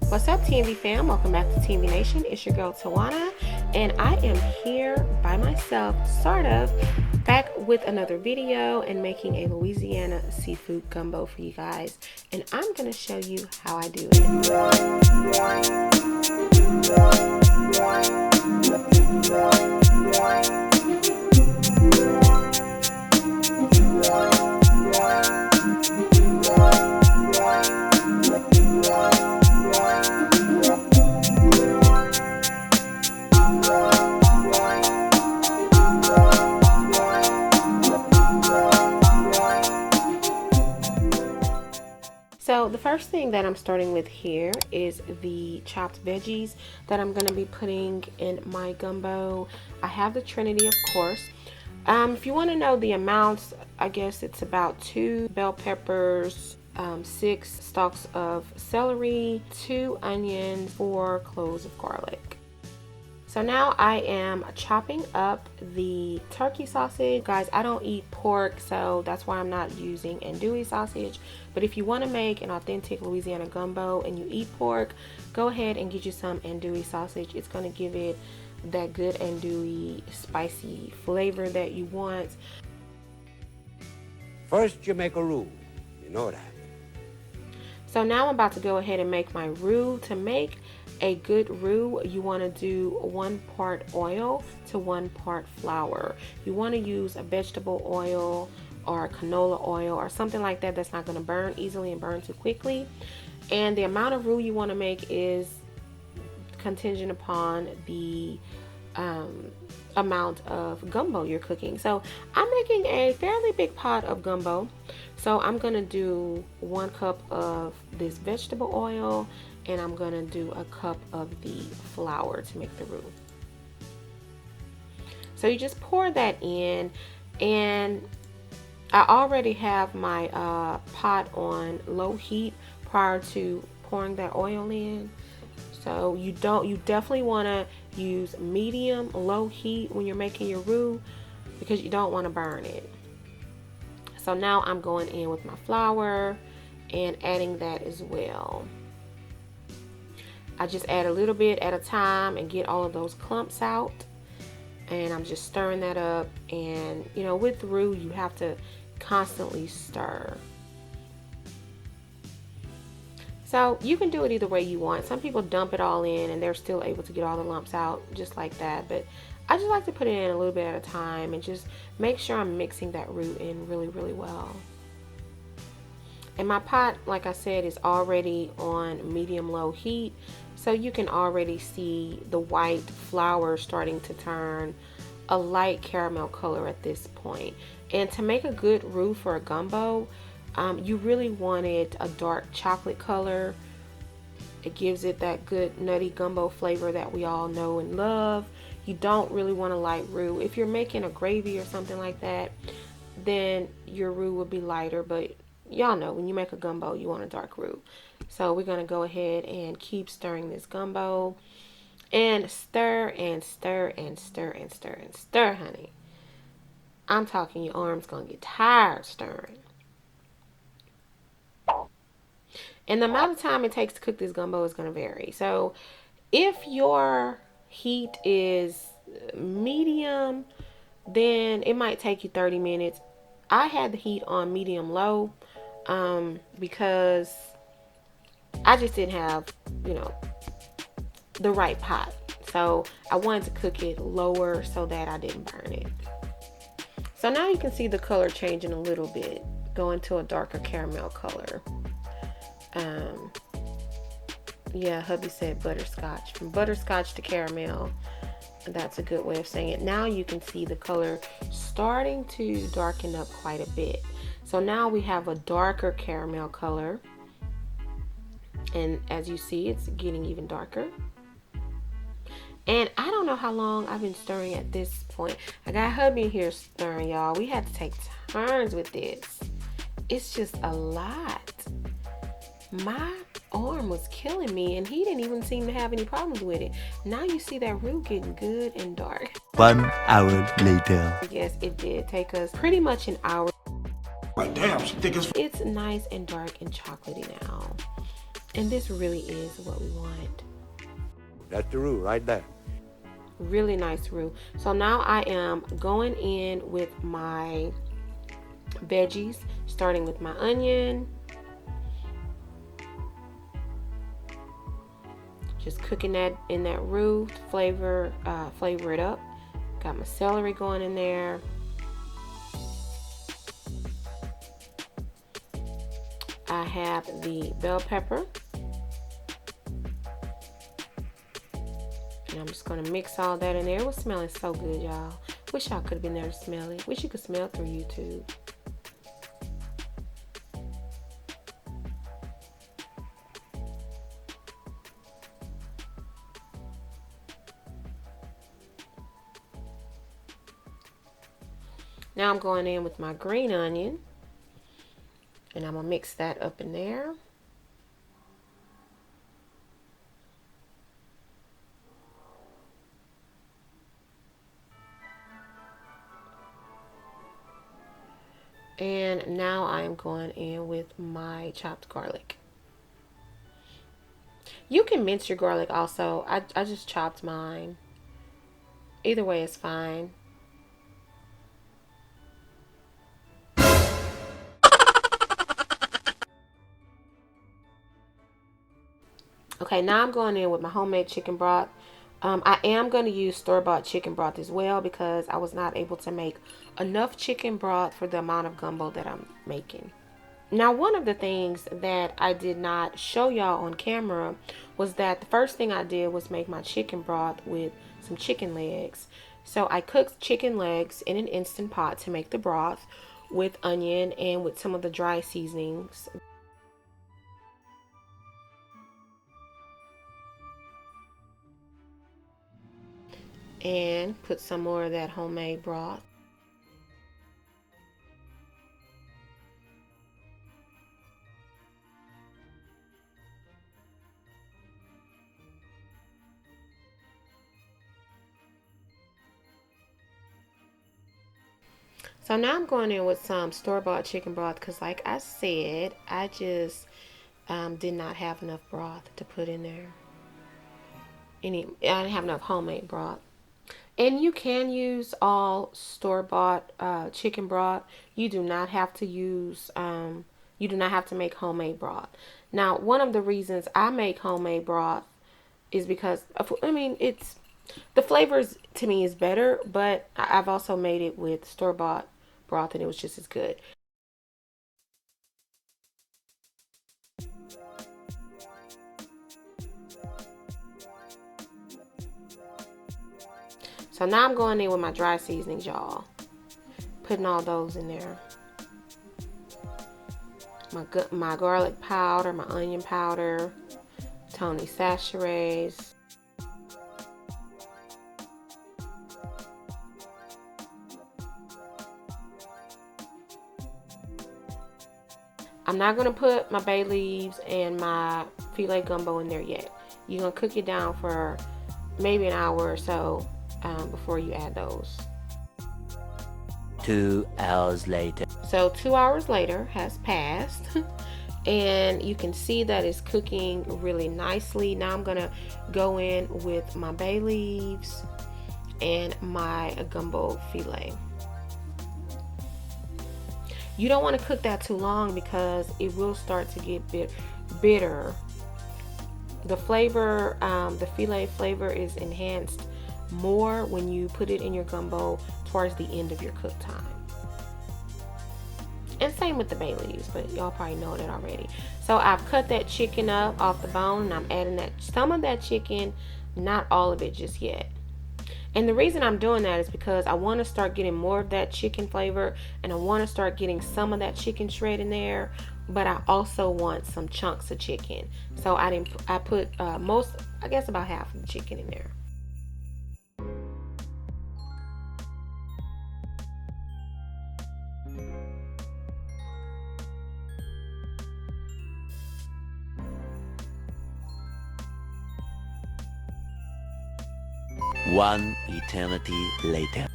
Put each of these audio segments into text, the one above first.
What's up, T&V fam? Welcome back to T&V Nation. It's your girl Taiwana, and I am here by myself, sort of, back with another video and making a Louisiana seafood gumbo for you guys. And I'm going to show you how I do it. So the first thing that I'm starting with here is the chopped veggies that I'm going to be putting in my gumbo. I have the Trinity, of course. If you want to know the amounts, I guess it's about 2 bell peppers, 6 stalks of celery, 2 onions, 4 cloves of garlic. So now I am chopping up the turkey sausage. Guys, I don't eat pork, so that's why I'm not using andouille sausage. But if you want to make an authentic Louisiana gumbo and you eat pork, go ahead and get you some andouille sausage. It's going to give it that good andouille spicy flavor that you want. First, you make a roux. You know that. So now I'm about to go ahead and make my roux. To make a good roux, you want to do 1 part oil to 1 part flour. You want to use a vegetable oil or canola oil or something like that that's not going to burn easily and burn too quickly. And the amount of roux you want to make is contingent upon the amount of gumbo you're cooking. So I'm making a fairly big pot of gumbo, so I'm gonna do 1 cup of this vegetable oil, and I'm gonna do a cup of the flour to make the roux. So you just pour that in, and I already have my pot on low heat prior to pouring that oil in. So you definitely want to use medium low heat when you're making your roux, because you don't want to burn it. So now I'm going in with my flour and adding that as well. I just add a little bit at a time and get all of those clumps out, and I'm just stirring that up. And you know, with roux you have to constantly stir. So you can do it either way you want. Some people dump it all in and they're still able to get all the lumps out just like that, but I just like to put it in a little bit at a time and just make sure I'm mixing that roux in really well. And my pot, like I said, is already on medium low heat, so you can already see the white flour starting to turn a light caramel color at this point. And to make a good roux for a gumbo, you really wanted a dark chocolate color. It gives it that good nutty gumbo flavor that we all know and love. You don't really want a light roux. If you're making a gravy or something like that, then your roux will be lighter, but y'all know when you make a gumbo, you want a dark roux. So we're going to go ahead and keep stirring this gumbo and stir and stir and stir and stir and stir, honey. I'm talking your arm's going to get tired stirring. And the amount of time it takes to cook this gumbo is going to vary. So if your heat is medium, then it might take you 30 minutes. I had the heat on medium low because I just didn't have, you know, the right pot. So I wanted to cook it lower so that I didn't burn it. So now you can see the color changing a little bit, going to a darker caramel color. Yeah, hubby said butterscotch. From butterscotch to caramel, that's a good way of saying it. Now you can see the color starting to darken up quite a bit. So now we have a darker caramel color, and as you see, it's getting even darker. And I don't know how long I've been stirring at this point. I got hubby in here stirring, y'all. We had to take turns with this. It's just a lot. My arm was killing me, and he didn't even seem to have any problems with it. Now you see that roux getting good and dark. 1 hour later. Yes, it did take us pretty much an hour. Like, damn, she think it's... It's nice and dark and chocolatey now. And this really is what we want. That's the roux right there. Really nice roux. So now I am going in with my veggies, starting with my onion. Just cooking that in that roux to flavor it up. Got my celery going in there. I have the bell pepper. And I'm just going to mix all that in there. It was smelling so good, y'all. Wish y'all could have been there to smell it. Wish you could smell through YouTube. Now I'm going in with my green onion. And I'm going to mix that up in there. And now I'm going in with my chopped garlic. You can mince your garlic also. I just chopped mine. Either way is fine. Okay, now I'm going in with my homemade chicken broth. I am going to use store-bought chicken broth as well because I was not able to make enough chicken broth for the amount of gumbo that I'm making. Now, one of the things that I did not show y'all on camera was that the first thing I did was make my chicken broth with some chicken legs. So I cooked chicken legs in an Instant Pot to make the broth with onion and with some of the dry seasonings. And put some more of that homemade broth. So now I'm going in with some store-bought chicken broth because like I said, I just did not have enough broth to put in there. I didn't have enough homemade broth. And you can use all store-bought chicken broth. You do not have to use, you do not have to make homemade broth. Now, one of the reasons I make homemade broth is because, it's, the flavors to me is better, but I've also made it with store-bought broth and it was just as good. So now I'm going in with my dry seasonings, y'all. Putting all those in there. My garlic powder, my onion powder, Tony Sachets. I'm not going to put my bay leaves and my filet gumbo in there yet. You're going to cook it down for maybe an hour or so before you add those. 2 hours later. So 2 hours later has passed and you can see that it's cooking really nicely. Now I'm going to go in with my bay leaves and my gumbo filet. You don't want to cook that too long because it will start to get bitter. The flavor, the filet flavor is enhanced more when you put it in your gumbo towards the end of your cook time. And same with the bay leaves, but y'all probably know that already. So I've cut that chicken up off the bone and I'm adding some of that chicken, not all of it just yet. And the reason I'm doing that is because I want to start getting more of that chicken flavor and I want to start getting some of that chicken shred in there, but I also want some chunks of chicken. So I put I guess about half of the chicken in there. One eternity later.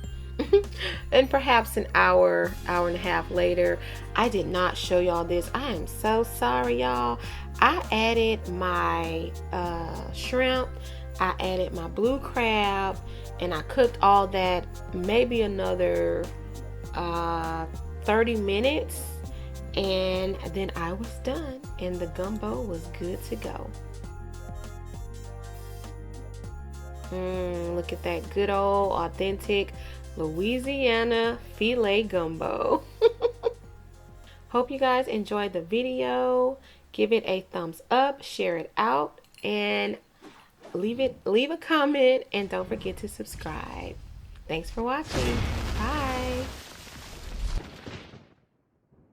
And perhaps an hour, hour and a half later. I did not show y'all this. I am so sorry, y'all. I added my shrimp, I added my blue crab, and I cooked all that maybe another 30 minutes, and then I was done, and the gumbo was good to go. Look at that good old authentic Louisiana filet gumbo. Hope you guys enjoyed the video. Give it a thumbs up, share it out, and leave a comment, and don't forget to subscribe. Thanks for watching.